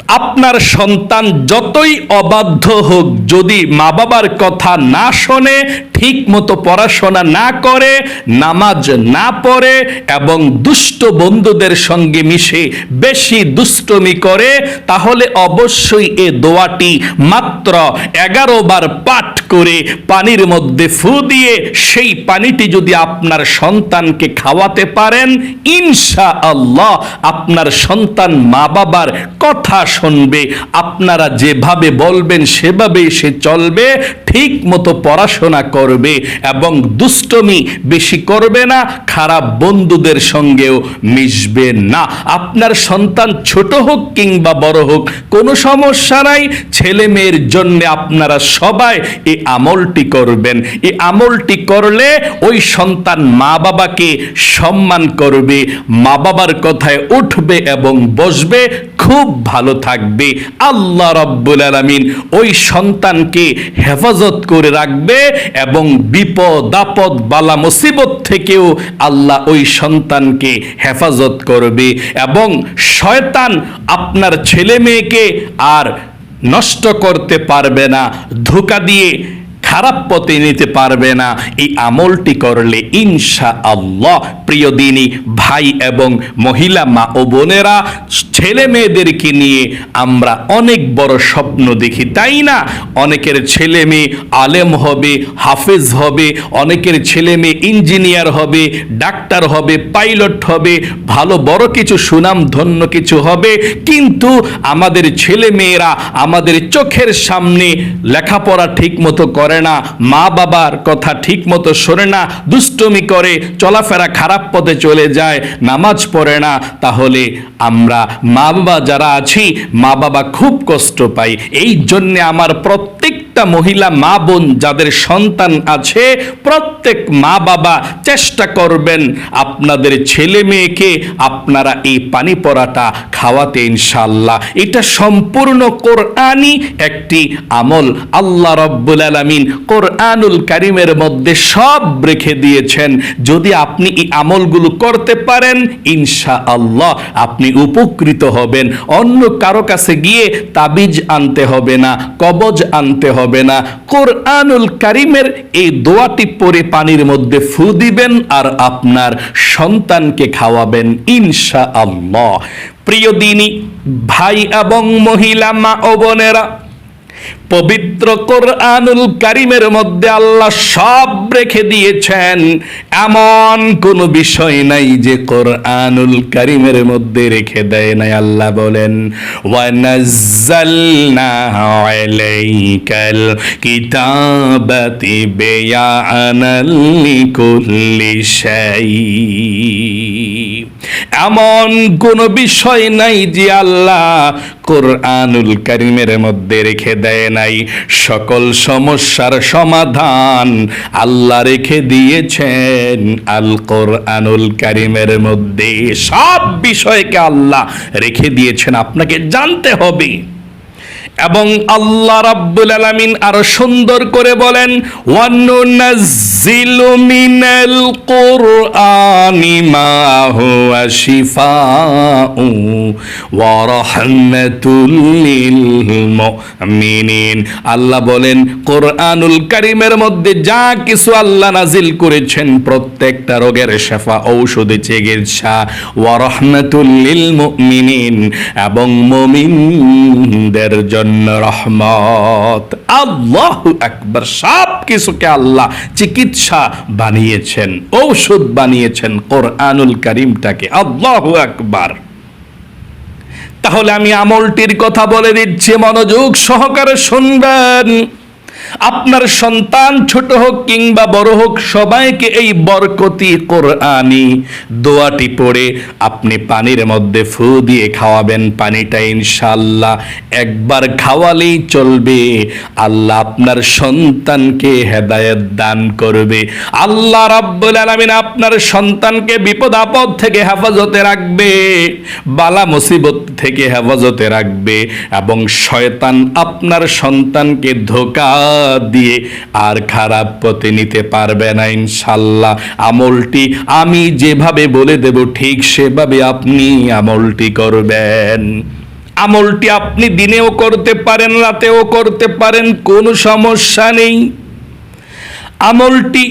আপনার সন্তান যতই অবাধ্য হোক, যদি মা বাবার কথা না শোনে, ঠিক মতো পড়াশোনা না করে, নামাজ না পড়ে এবং দুষ্ট বন্ধুদের সঙ্গে মিশে বেশি দুষ্টমি করে, তাহলে অবশ্যই এ দোয়াটি মাত্র 11 বার পাঠ করে পানির মধ্যে ফু দিয়ে সেই পানিটি যদি আপনার সন্তানকে খাওয়াতে পারেন, ইনশাআল্লাহ আপনার সন্তান মা বাবার কথা শুনবে। আপনারা যেভাবে বলবেন সেভাবেই সে চলবে, ঠিক মতো পড়াশোনা করবে এবং দুষ্টমি বেশি করবে না, খারাপ বন্ধুদের সঙ্গেও মিশবে না। আপনার সন্তান ছোট হোক কিংবা বড় হোক, কোনো সমস্যা নাই। ছেলে মেয়ের জন্য আপনারা সবাই এই আমলটি করবেন। এই আমলটি করলে ওই সন্তান মা বাবাকে সম্মান করবে, মা বাবার কথায় উঠবে এবং বসবে, খুব ভালো থাকবে। আল্লাহ রাব্বুল আলামিন ওই সন্তানকে হেফাজত করে রাখবে এবং বিপদ আপদ বালা মুসিবত থেকেও আল্লাহ ওই সন্তানকে হেফাজত করবে এবং শয়তান আপনার ছেলে মেয়েকে আর নষ্ট করতে পারবে না, ধোঁকা দিয়ে খারাপ পথে নিতে পারবে না। এই আমলটি করলে ইনশাআল্লাহ। প্রিয় দিনী ভাই এবং মহিলা মা ও বোনেরা, ছেলে মেয়েদেরকে নিয়ে আমরা অনেক বড় স্বপ্ন দেখি, তাই না? অনেকের ছেলে মেয়ে আলেম হবে, হাফেজ হবে, অনেকের ছেলে মেয়ে ইঞ্জিনিয়ার হবে, ডাক্তার হবে, পাইলট হবে, ভালো বড় কিছু সুনাম ধন্য কিছু হবে। কিন্তু আমাদের ছেলে মেয়েরা আমাদের চোখের সামনে লেখাপড়া ঠিক মতো করে না, মা বাবার কথা ঠিক মতো শোনে না, দুষ্টমি করে, চলাফেরা খারাপ পথে চলে যায়, নামাজ পড়ে না। তাহলে আমরা মা বাবা যারা আছি, মা বাবা খুব কষ্ট পাই। এই জন্যে আমার প্রত্যেকটা মহিলা মা বোন যাদের সন্তান আছে, প্রত্যেক মা বাবা চেষ্টা করবেন আপনাদের ছেলে মেয়েকে আপনারা এই পানি পড়াটা খাওয়াতে, ইনশাআল্লাহ। এটা সম্পূর্ণ কোরআনি একটি আমল। আল্লাহ রাব্বুল আলামিন কোরআনুল কারীমের মধ্যে সব রেখে দিয়েছেন। যদি আপনি এই আমলগুলো করতে পারেন, ইনশাআল্লাহ আপনি উপকৃত হবেন। অন্য কারো কাছে গিয়ে তাবিজ আনতে হবে না, কবজ আনতে হবে না। কোরআনুল কারীমের এই দোয়াটি পড়ে পানির মধ্যে ফু দিবেন আর আপনার সন্তানকে খাওয়াবেন, ইনশাআল্লাহ। প্রিয় দিনী ভাই এবং মহিলা মা ও বোনেরা, পবিত্র কোরআনুল কারীমের মধ্যে আল্লাহ সব রেখে দিয়েছেন। এমন কোন বিষয় নাই যে কোরআনুল কারীমের মধ্যে রেখে দেয় নাই। আল্লাহ বলেন, ওয়ানাজ্জালনা আলাইকাল কিতাবা তিবয়ানাল লিকুল্লি শাই। এমন কোন বিষয় নাই যে আল্লাহ কোরআনুল কারীমের মধ্যে রেখে দেয় নাই। সকল সমস্যার সমাধান আল্লাহ রেখে দিয়েছেন আল কোরআনুল কারীমের মধ্যে। সব বিষয়কে আল্লাহ রেখে দিয়েছেন, আপনাকে জানতে হবে। এবং আল্লাহ রাব্বুল আলামিন আরো সুন্দর করে বলেন, ওয়ানুনাজ্জিলু মিনাল কুরআনি মা হুয়া শিফাউ ওয়া রাহমাতুল লিল মুমিনিন। আল্লাহ বলেন, কোরআনুল কারীমের মধ্যে যা কিছু আল্লাহ নাজিল করেছেন, প্রত্যেকটা রোগের শিফা, ঔষধ, চিকিৎসা, ওয়া রাহমাতুল লিল মুমিনিন, এবং মুমিনদের জন্য রহমত। আল্লাহু আকবার। সব কিছুকে আল্লাহ চিকিৎসা বানিয়েছেন, ঔষধ বানিয়েছেন কোরআনুল কারীমটাকে। আল্লাহু আকবার। তাহলে আমি আমলটির কথা বলে দিচ্ছি, মনোযোগ সহকারে শুনবেন। আপনার সন্তান ছোট হোক কিংবা বড় হোক, সবাইকে এই বরকতি কোরআনি দোয়াটি পড়ে আপনি পানির মধ্যে ফু দিয়ে খাওয়াবেন। পানিটা ইনশাআল্লাহ একবার খাওয়ালেই চলবে। আল্লাহ আপনার সন্তানকে হেদায়েত দান করবে। আল্লাহ রাব্বুল আলামিন আপনার সন্তানকে বিপদ আপদ থেকে হেফাজতে রাখবে, বালা মুসিবত থেকে হেফাজতে রাখবে এবং শয়তান আপনার সন্তানকে ধোঁকা দিয়ে আর খারাপ পথে নিতে পারবে না, ইনশাআল্লাহ। আমলটি আমি যেভাবে বলে দেব ঠিক সেভাবে আপনি আমলটি করবেন। আমলটি আপনি দিনেও করতে পারেন, রাতেও করতে পারেন, কোনো সমস্যা নেই। আমলটি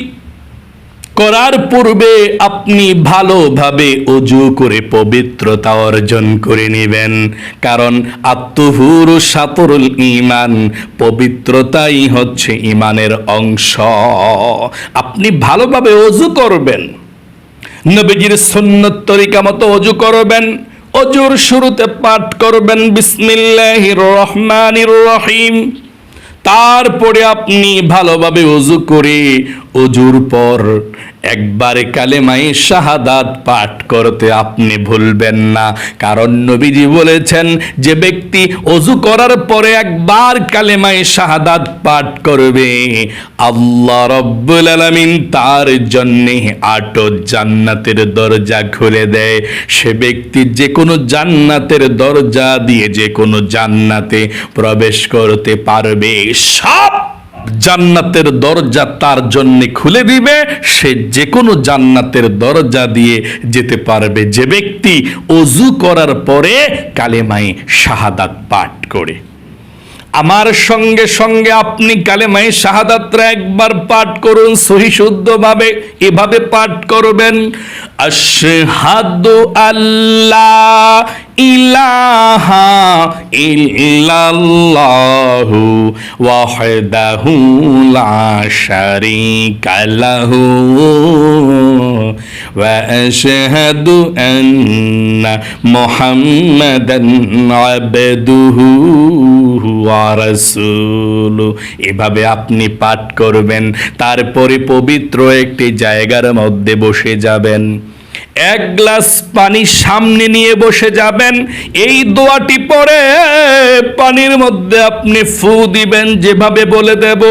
করার পূর্বে আপনি ভালোভাবে ওযু করে পবিত্রতা অর্জন করে নেবেন, কারণ আত্মহুরু শাতরুল ঈমান, পবিত্রতাই হচ্ছে ঈমানের অংশ। আপনি ভালোভাবে ওযু করবেন, নবীজির সুন্নত তরিকা মতো ওযু করবেন। ওযুর শুরুতে পাঠ করবেন বিসমিল্লাহির রহমানির রহিম। তারপরে আপনি ভালোভাবে ওযু করে ওযুর পর একবারে কালেমায়ে শাহাদাত পাঠ করতে আপনি ভুলবেন না, কারণ নবীজি বলেছেন যে ব্যক্তি ওযু করার পরে একবার কালেমায়ে শাহাদাত পাঠ করবে, আল্লাহ রাব্বুল আলামিন তার জন্য 8 জান্নাতের দরজা খুলে দেয়। সে ব্যক্তি যে কোনো জান্নাতের দরজা দিয়ে যে কোনো জান্নাতে প্রবেশ করতে পারবে। সব জান্নাতের দরজা তার জন্য খুলে দিবে, সে যে কোনো জান্নাতের দরজা দিয়ে যেতে পারবে যে ব্যক্তি ওযু করার পরে কালেমায়ে শাহাদাত পাঠ করে। আমার সঙ্গে সঙ্গে আপনি কালেমায়ে শাহাদাতটা একবার পাঠ করুন সহি শুদ্ধভাবে। এভাবে পাঠ করবেন, আশহাদু আল্লা ইলাহা ইল্লাল্লাহু ওয়াহদাহু লা শারীকা লাহু ওয়া আশহাদু আন্না মুহাম্মাদান আবদুহু ওয়া রাসূলুহু। এভাবে আপনি পাঠ করবেন। তারপরে পবিত্র একটি জায়গার মধ্যে বসে যাবেন, 1 গ্লাস পানি সামনে নিয়ে বসে যাবেন। এই দোয়াটি পড়ে পানির মধ্যে আপনি ফু দিবেন, যেভাবে বলে দেব।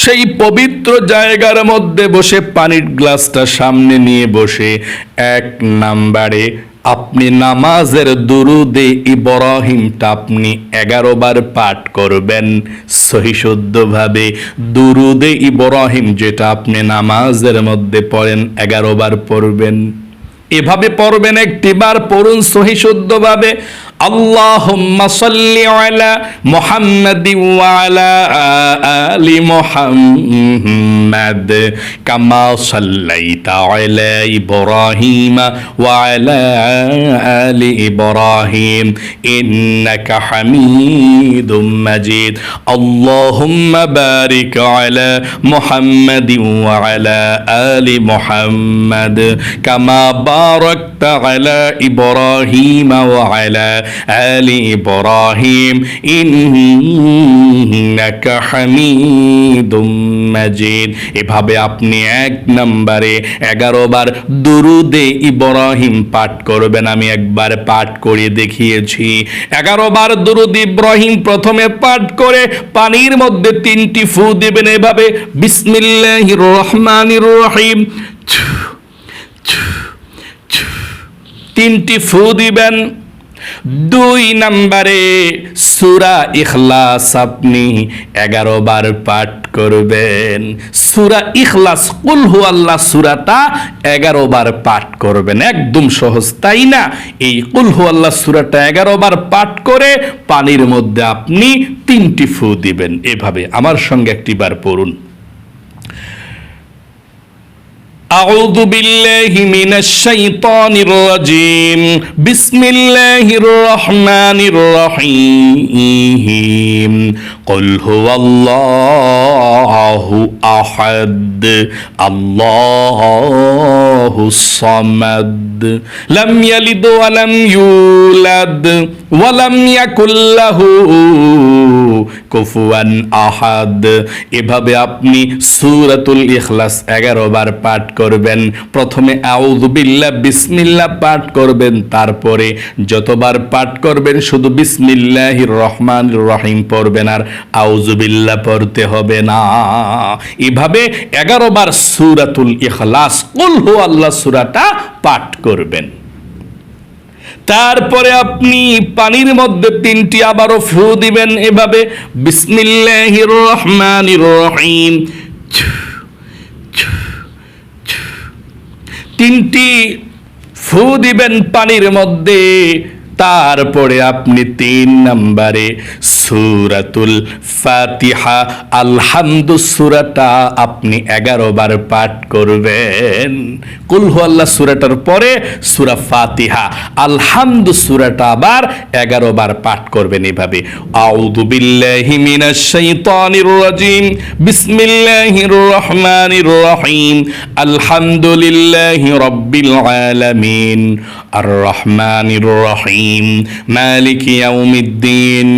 সেই পবিত্র জায়গার মধ্যে বসে পানির গ্লাসটা সামনে নিয়ে বসে 1 নম্বরে আপনি নামাজের দুরুদে ইব্রাহিমটা আপনি 11 বার পাঠ করবেন সহি শুদ্ধভাবে। দুরুদে ইব্রাহিম যেটা আপনি নামাজের মধ্যে পড়েন 11 বার পড়বেন। এভাবে পড়বেন, একটি বার পড়ুন সহি শুদ্ধভাবে। আল্লাহুম্মা সাল্লি আলা মুহাম্মাদি ওয়া আলা আলি মুহাম্মাদ কামা সাল্লাইতা আলা ইব্রাহিম ওয়া আলা আলি ইব্রাহিম ইন্নাকা হামিদুম মাজিদ। আল্লাহুম্মা বারিক আলা মুহাম্মাদি ওয়া আলা আলি মুহাম্মাদ কামা বারাকতা আলা ইব্রাহিম ওয়া আলা আলি ইব্রাহিম ইন্নাকা হামিদুম মাজিদ। এভাবে আপনি 1 নম্বরে 11 বার দুরুদে ইব্রাহিম পাঠ করবেন। আমি একবার পাঠ করে দেখিয়েছি। 11 বার দুরুদ ইব্রাহিম প্রথমে পাঠ করে পানির মধ্যে 3টি ফু দিবেন এভাবে, বিসমিল্লাহির রহমানির রহিম। 3টি ফু দিবেন। 2 নম্বরে সূরা ইখলাস আপনি 11 বার পাঠ করবেন। সূরা ইখলাস কুল হুয়াল্লাহ সূরাটা 11 বার পাঠ করবেন। একদম সহজ, তাই না? এই কুল হুয়াল্লাহ সূরাটা 11 বার পাঠ করে পানির মধ্যে আপনি 3টি ফু দিবেন। এভাবে আমার সঙ্গে একটি বার পড়ুন। أعوذ بالله من الشيطان الرجيم بسم الله الرحمن الرحيم قل هو الله أحد الله الصمد لم يلد ولم يولد ولم يكن له কুফুয়ান আহাদ। এভাবে আপনি সূরাতুল ইখলাস 11 বার পাঠ করবেন। প্রথমে আউযু বিল্লাহ বিসমিল্লাহ পাঠ করবেন, তারপরে যতবার পাঠ করবেন শুধু বিসমিল্লাহির রহমানির রহিম পড়বেন, আর আউযু বিল্লাহ পড়তে হবে না। এভাবে 11 বার সূরাতুল ইখলাস কুল হুয়াল্লাহ সূরাটা পাঠ করবেন। তারপরে আপনি পানির মধ্যে 3টি আবারও ফু দিবেন এভাবে, বিসমিল্লাহির রহমানির রহিম। 3টি ফু দিবেন পানির মধ্যে। তারপরে আপনি ৩ নম্বরে সূরাতুল ফাতিহা আলহামদু সূরাটা আপনি 11 বার পাঠ করবেন। কুল হুয়াল্লাহ সূরাটার পরে সূরা ফাতিহা আলহামদু সূরাটা আবার 11 বার পাঠ করবেন এভাবে। আউযু বিল্লাহি মিনাশ শাইতানির রাজিম, বিসমিল্লাহির রহমানির রহিম, আলহামদুলিল্লাহি রাব্বিল আলামিন, আর রহমানির রহিম, মালিকি ইয়াউমিদ্দিন,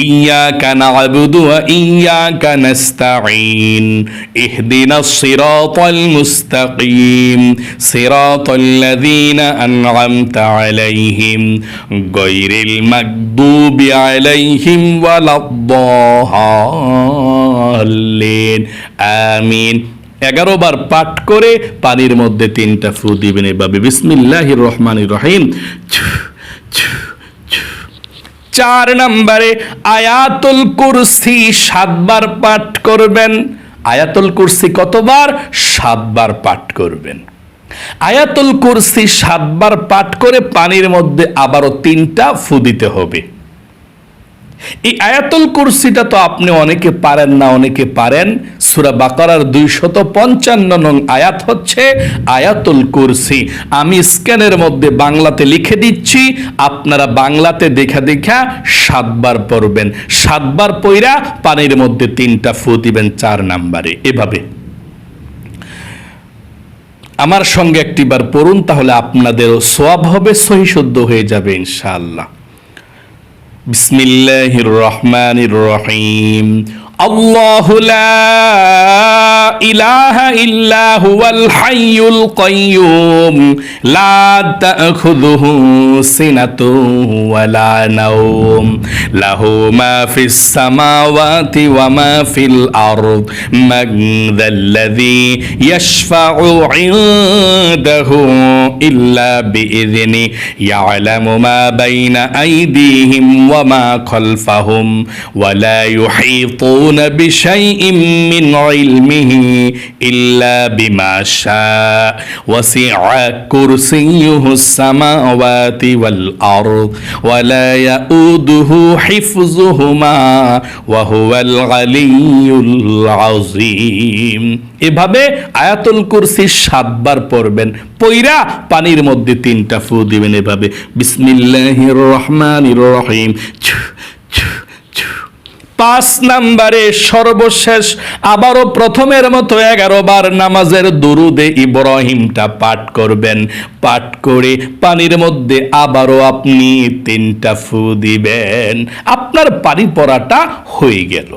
ইয়াকা না'বুদু ওয়া ইয়াকা নাস্তাঈন, ইহদিনাস সিরাতাল মুস্তাকিম, সিরাতাল্লাযীনা আন'আমতা আলাইহিম গায়রিল মাগদুবি আলাইহিম ওয়ালাদ-দাল্লিন। আমিন। 11 বার পাঠ করে পানির মধ্যে 3টা ফু দিবেন এভাবে। বিসমিল্লাহির রহমানির রহিম। 4 নম্বরে আয়াতুল কুরসি 7 বার পাঠ করবেন। আয়াতুল কুরসি কতবার? 7 বার পাঠ করবেন। আয়াতুল কুরসি 7 বার পাঠ করে পানির মধ্যে আবারও 3টা ফু দিতে হবে। এই আয়াতুল কুরসিটা তো আপনি অনেকে পারেন না, অনেকে পারেন। সূরা বাকারার 255 নং আয়াত হচ্ছে আয়াতুল কুরসি। আমি স্ক্যানের মধ্যে বাংলাতে লিখে দিচ্ছি, আপনারা বাংলাতে দেখা 7 বার পড়বেন। 7 বার পইরা পানির মধ্যে 3টা ফু দিবেন 4 নম্বরে এভাবে। আমার সঙ্গে একটিবার পড়ুন, তাহলে আপনাদেরও সওয়াব হবে, সহি শুদ্ধ হয়ে যাবে ইনশাআল্লাহ। বিসমিল্লাহির রহমানির রহিম। আল্লাহু লা ইলাহা ইল্লা হুয়াল হাইয়ুল কাইয়্যুম লা তা'খুযুহু সিনাতুন ওয়া লা নাওম লাহু মা ফিস সামাওয়াতি ওয়া মা ফিল আরদ মান যাল্লাযী ইয়াশফা'ু 'ইনদাহু ইল্লা বিইযনি ইয়া'লামু মা বাইনা আইদিহিম ওয়া মা খালফাহুম ওয়া লা ইউহীতুনা বিশাইইন মিন ইলমিহি ইল্লা বিমা শাআ ওয়াসি'a কুরসিয়্যুহুস সামাওয়াতি ওয়াল আরদ ওয়া লা ইয়াউদুহু হিফযুহুমা ওয়া হুয়াল আলিয়্যুল আযীম। এভাবে আয়াতুল কুরসি 7 বার পড়বেন। পইরা পানির মধ্যে 3টা ফু দিবেন এভাবে। বিসমিল্লাহির রহমানির রহিম। 5 নম্বরে সর্বশেষ আবারও প্রথমের মতো 11 বার নামাজের দুরুদে ইব্রাহিমটা পাঠ করবেন। পাঠ করে পানির মধ্যে আবারও আপনি 3টা ফু দিবেন। আপনার পানি পড়াটা হয়ে গেল।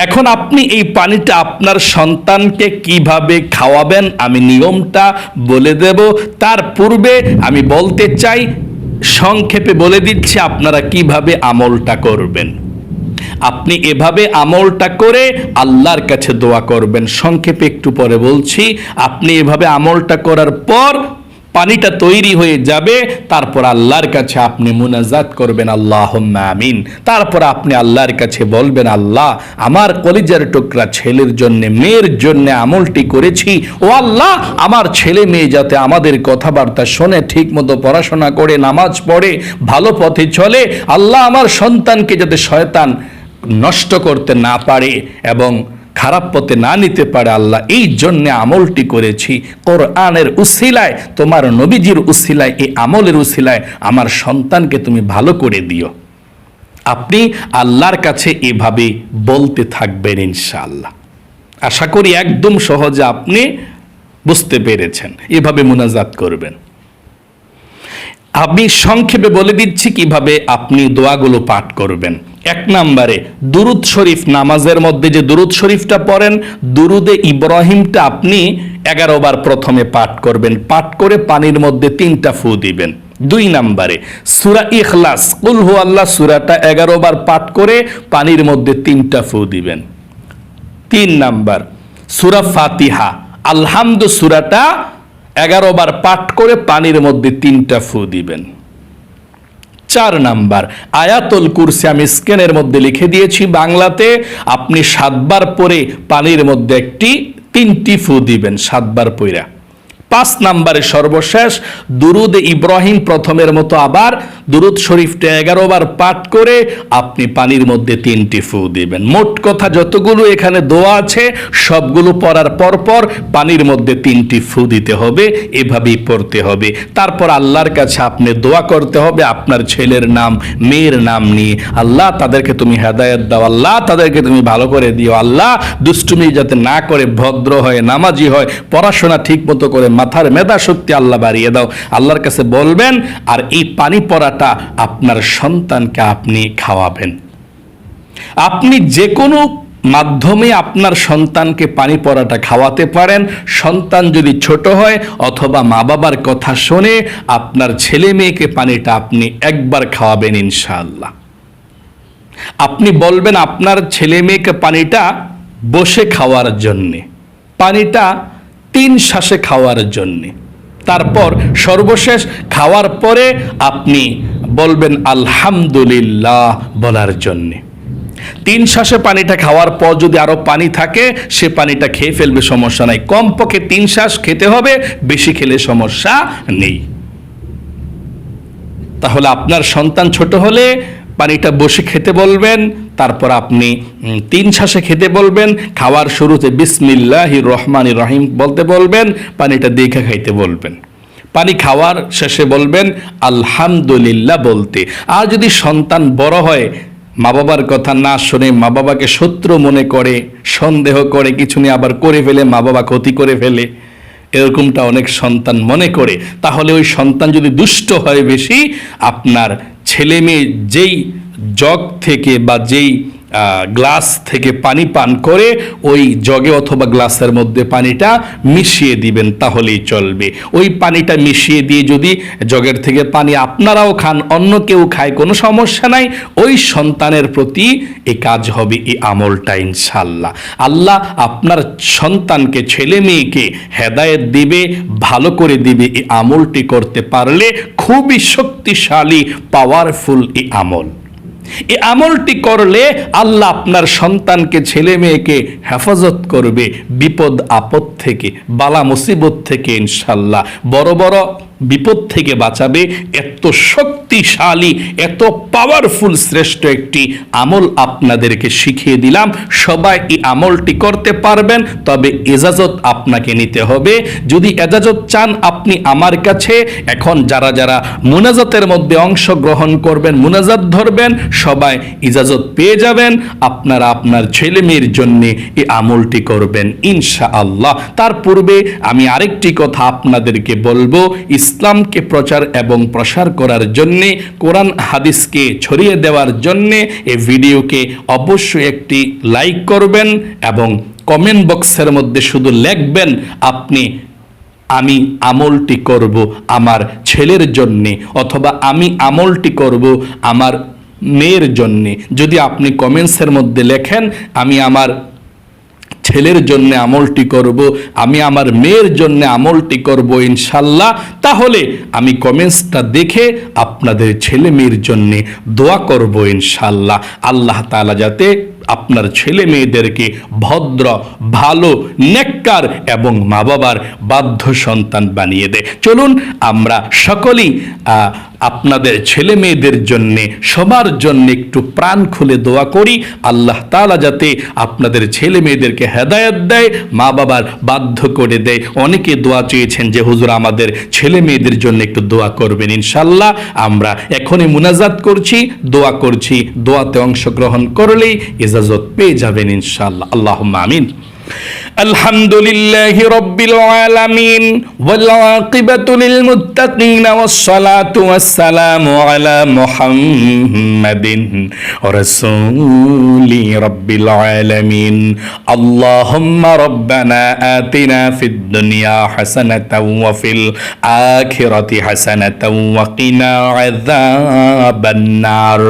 এখন আপনি এই পানিটা আপনার সন্তানকে কিভাবে খাওয়াবেন আমি নিয়মটা বলে দেব। তার পূর্বে আমি বলতে চাই, সংক্ষেপে বলে দিচ্ছি আপনারা কিভাবে আমলটা করবেন। আপনি এভাবে আমলটা করে আল্লাহর কাছে দোয়া করবেন। সংক্ষেপে একটু পরে বলছি। আপনি এভাবে আমলটা করার পর পানিটা তৈরি হয়ে যাবে, তারপর আল্লাহর কাছে আপনি মুনাজাত করবেন, আল্লাহুম্মা আমিন। তারপর আপনি আল্লাহর কাছে বলবেন, আল্লাহ আমার কলিজার টুকরা ছেলের জন্য, মেয়ের জন্য আমলটি করেছি। ও আল্লাহ, আমার ছেলে মেয়ে যাতে আমাদের কথাবার্তা শোনে, ঠিক মতো পড়াশোনা করে, নামাজ পড়ে, ভালো পথে চলে। আল্লাহ আমার সন্তানকে যাতে শয়তান নষ্ট করতে না পারে এবং খারাপ পথে না নিতে পারে, আল্লাহ এই জন্য আমলটি করেছি। কোরআনের উসিলায়, তোমার নবীজির উসিলায়, এই আমলের উসিলায় আমার সন্তানকে তুমি ভালো করে দিও। আপনি আল্লাহর কাছে এভাবে বলতে থাকবেন ইনশাআল্লাহ। আশা করি একদম সহজে আপনি বুঝতে পেরেছেন। এভাবে মুনাজাত করবেন। আমি সংক্ষেপে বলে দিচ্ছি কিভাবে আপনি দোয়াগুলো পাঠ করবেন। 1 নম্বরে দুরুদ শরীফ, নামাজের মধ্যে যে দুরুদ শরীফটা পড়েন, দুরুদে ইব্রাহিমটা আপনি 11 বার প্রথমে পাঠ করবেন। পাঠ করে পানির মধ্যে 3টা ফু দিবেন। 2 নম্বরে সূরা ইখলাস, কুল হুয়াল্লাহ সূরাটা 11 বার পাঠ করে পানির মধ্যে 3টা ফু দিবেন। 3 নম্বর সূরা ফাতিহা আলহামদু সূরাটা 11 বার পাঠ করে পানির মধ্যে 3টা ফু দিবেন। 4 নাম্বার আয়াতুল কুরসি আমি স্ক্রিনের মধ্যে লিখে দিয়েছি বাংলাতে, আপনি 7 বার পরে পানির মধ্যে 3টি ফু দিবেন 7 বার পইরা। 5 নম্বরে সর্বশেষ দুরুদ ইব্রাহিম প্রথমের মতো আবার দুরুদ শরীফটা 11 বার পাঠ করে আপনি পানির মধ্যে 3টি ফু দিবেন। মোট কথা যতগুলো এখানে দোয়া আছে সবগুলো পড়ার পর পানির মধ্যে 3টি ফু দিতে হবে, এভাবেই পড়তে হবে। তারপর আল্লাহর কাছে আপনি দোয়া করতে হবে আপনার ছেলের নাম মেয়ের নাম নিয়ে, আল্লাহ তাদেরকে তুমি হেদায়েত দাও, আল্লাহ তাদেরকে তুমি ভালো করে দিও, আল্লাহ দুষ্টুমি যাতে না করে ভদ্র হয়, নামাজি হয়, পড়াশোনা ঠিক মতো করে, মাথার মেধা শক্তি আল্লাহ বাড়িয়ে দাও, আল্লাহর কাছে বলবেন। আর এই পানি পড়াটা আপনার সন্তানকে আপনি খাওয়াবেন। আপনি যে কোনো মাধ্যমে আপনার সন্তানকে পানি পড়াটা খাওয়াতে পারেন। সন্তান যদি ছোট হয় অথবা মা বাবার কথা শুনে আপনার ছেলে মেয়েকে পানিটা আপনি একবার খাওয়াবেন ইনশাআল্লাহ। আপনি বলবেন আপনার ছেলে মেয়েকে পানিটা বসে খাওয়ার জন্যে, পানিটা 3 শ্বাসে খাওয়ার জন্যে। তারপর সর্বশেষ খাওয়ার পরে আপনি বলবেন আলহামদুলিল্লাহ বলার জন্যে। 3 শ্বাসে পানিটা খাওয়ার পর যদি আরো পানি থাকে সে পানিটা খেয়ে ফেলবে, সমস্যা নাই। কমপক্ষে 3 শ্বাস খেতে হবে, বেশি খেলে সমস্যা নেই। তাহলে আপনার সন্তান ছোট হলে পানিটা বসে খেতে বলবেন, তারপর আপনি 3 শ্বাসে খেতে বলবেন। খাওয়ার শুরুতে বিসমিল্লাহির রহমানির রহিম বলতে বলবেন, পানিটা দেখে খাইতে বলবেন। পানি খাওয়ার শেষে বলবেন আলহামদুলিল্লাহ বলতে। আর যদি সন্তান বড় হয়, মা বাবার কথা না শুনে, মা বাবাকে শত্রু মনে করে, সন্দেহ করে, কিছু নিয়ে আবার করে ফেলে, মা বাবা ক্ষতি করে ফেলে, এরকমটা অনেক সন্তান মনে করে, তাহলে ওই সন্তান যদি দুষ্ট হয় বেশি, আপনার ছেলে মেয়ে যেই জগ থেকে বা যেই গ্লাস থেকে পানি পান করে ওই জগে অথবা গ্লাসের মধ্যে পানিটা মিশিয়ে দিবেন, তাহলেই চলবে। ওই পানিটা মিশিয়ে দিয়ে যদি জগের থেকে পানি আপনারাও খান, অন্য কেউ খায়, কোনো সমস্যা নাই। ওই সন্তানের প্রতি এই কাজ হবে, এই আমলটা ইনশাআল্লাহ। আল্লাহ আপনার সন্তানকে, ছেলে মেয়েকে হেদায়েত দিবে, ভালো করে দিবে। এই আমলটি করতে পারলে খুবই শক্তিশালী, পাওয়ারফুল এই আমল। এই আমলটি করলে আল্লাহ আপনার সন্তানকে, ছেলে মেয়েকে হেফাজত করবে বিপদ আপদ থেকে, বালা মুসিবত থেকে, ইনশাআল্লাহ বড় বড় বিপদ থেকে বাঁচাবে। এত শক্তিশালী, এত পাওয়ারফুল শ্রেষ্ঠ একটি আমল আপনাদেরকে শিখিয়ে দিলাম। সবাই এই আমলটি করতে পারবেন, তবে এজাজত আপনাকে নিতে হবে। যদি এজাজত চান আপনি আমার কাছে, এখন যারা যারা মুনাজাতের মধ্যে অংশগ্রহণ করবেন, মুনাজাত ধরবেন, সবাই ইজাজত পেয়ে যাবেন। আপনারা আপনার ছেলে মেয়ের জন্য এই আমলটি করবেন ইনশাআল্লাহ। তার পূর্বে আমি আরেকটি কথা আপনাদেরকে বলবো। ইসলামকে প্রচার এবং প্রসার করার জন্যে, কোরআন হাদিসকে ছড়িয়ে দেওয়ার জন্যে এই ভিডিওকে অবশ্যই একটি লাইক করবেন এবং কমেন্ট বক্সের মধ্যে শুধু লিখবেন আমি আমলটি করব আমার ছেলের জন্যে, অথবা আমি আমলটি করব আমার মেয়ের জন্যে। যদি আপনি কমেন্টসের মধ্যে লেখেন আমি আমার ছেলের জন্য আমলটি করব, আমি আমার মেয়ের জন্য আমলটি করব ইনশাআল্লাহ, তাহলে আমি কমেন্টসটা দেখে আপনাদের ছেলে মেয়ের জন্য দোয়া করব ইনশাআল্লাহ। আল্লাহ তাআলা যাতে আপনার ছেলে মেয়েদেরকে ভদ্র, ভালো, নেককার এবং মা বাবার বাধ্য সন্তান বানিয়ে দেয়। চলুন আমরা সকলেই আপনাদের ছেলে মেয়েদের জন্য, সবার জন্য একটু প্রাণ খুলে দোয়া করি। আল্লাহ তাআলা যাতে আপনাদের ছেলে মেয়েদেরকে হেদায়েত দেয়, মা বাবার বাধ্য করে দেয়। অনেকে দোয়া চেয়েছেন যে হুজুর আমাদের ছেলে মেয়েদের জন্য একটু দোয়া করবেন। ইনশাআল্লাহ আমরা এখনই মুনাজাত করছি, দোয়া করছি। দোয়াতে অংশগ্রহণ করলেই ইজাজত পেয়ে যাবেন ইনশাআল্লাহ। আল্লাহুম্মা আমিন। আলহামদুলিল্লাহি রাব্বিল আলামিন ওয়াল আকিবাতু লিল মুত্তাকিন ওয়াস সালাতু ওয়াস সালামু আলা মুহাম্মাদিন রাসূলি রাব্বিল আলামিন। আল্লাহুম্মা রাব্বানা আতিনা ফিদ দুনিয়া হাসানাতাও ওয়া ফিল আখিরাতি হাসানাতাও ওয়া কিনা আযাবান নার।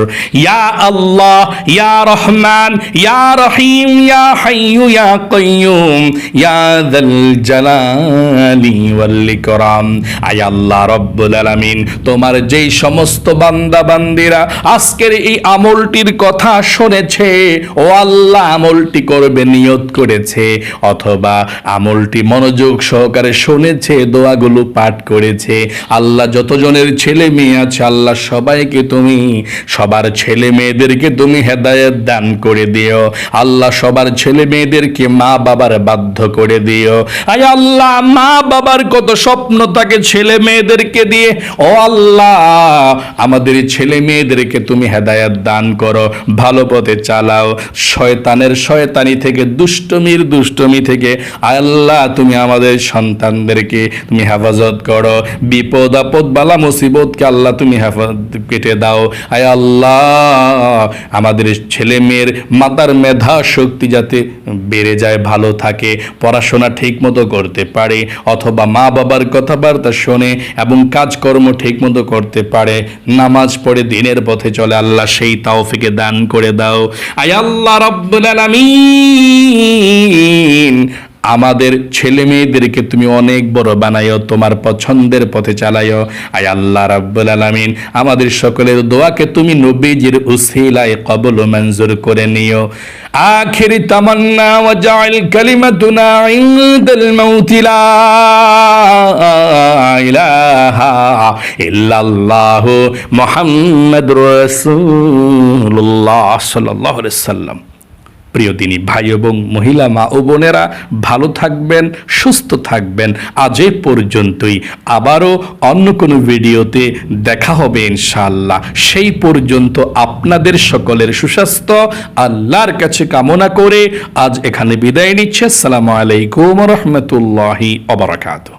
ইয়া আল্লাহ, ইয়া রহমান, ইয়া রহিম, ইয়া হাইয়্যু ইয়া কাইয়্যুম কাইয়্যুম ইয়া যাল জালালি ওয়াল ইকরাম। আয় আল্লাহ রব্বুল আলামিন, তোমার যেই সমস্ত বান্দা বান্দিরা আজকের এই আমলটির কথা শুনেছে, ও আল্লাহ আমলটি করবে নিয়ত করেছে, অথবা আমলটি মনোযোগ সহকারে শুনেছে, দোয়াগুলো পাঠ করেছে, আল্লাহ যতজনের ছেলে মেয়ে আছে আল্লাহ সবাইকে তুমি, সবার ছেলে মেয়েদেরকে তুমি হেদায়েত দান করে দিও আল্লাহ, সবার ছেলে মেয়েদেরকে মা বাবার বাধ্য করে দিও। আয় আল্লাহ, মা বাবার কত স্বপ্ন থাকে ছেলে মেয়েদেরকে দিয়ে, ও আল্লাহ আমাদের ছেলে মেয়েদেরকে তুমি হেদায়েত দান করো, ভালো পথে চালাও, শয়তানের শয়তানি থেকে, দুষ্টমি থেকে আল্লাহ তুমি আমাদের সন্তানদেরকে তুমি হেফাজত করো, বিপদ আপদ বালা মুসিবতকে আল্লাহ তুমি কেটে দাও। আয় আল্লাহ আমাদের ছেলে মেয়ের মাতার মেধা শক্তি যাতে বেড়ে যায়, ভালো থাকে, পড়াশোনা ঠিক মতো করতে পারে, অথবা মা বাবার কথাবার্তা শোনে এবং কাজকর্ম ঠিক মতো করতে পারে, নামাজ পড়ে দিনের পথে চলে, আল্লাহ সেই তৌফিকে দান করে দাও। আয় আল্লাহ রাব্বুল আলামিন, আমাদের ছেলে মেয়েদেরকে তুমি অনেক বড় বানাইও, তোমার পছন্দের পথে চালাইও। আয় আল্লাহ রাব্বুল আলামিন, আমাদের সকলের দোয়াকে তুমি নবীজির উসিলায় কবুল ও মঞ্জুর করে নিও। আখিরি তামান্না ওয়া জাআল কালিমাতুনা ইনদাল মাউতি লা ইলাহা ইল্লাল্লাহু মুহাম্মাদুর রাসূলুল্লাহ সাল্লাল্লাহু আলাইহি ওয়াসাল্লাম। প্রিয় দিনী ভাই এবং মহিলা মা ও বোনেরা, ভালো থাকবেন, সুস্থ থাকবেন। আজ এ পর্যন্তই, আবারও অন্য কোনো ভিডিওতে দেখা হবে ইনশাআল্লাহ। সেই পর্যন্ত আপনাদের সকলের সুস্বাস্থ্য আল্লাহর কাছে কামনা করে আজ এখানে বিদায় নিচ্ছে। আসসালামু আলাইকুম ওয়া রাহমাতুল্লাহি ওয়া বারাকাতুহু।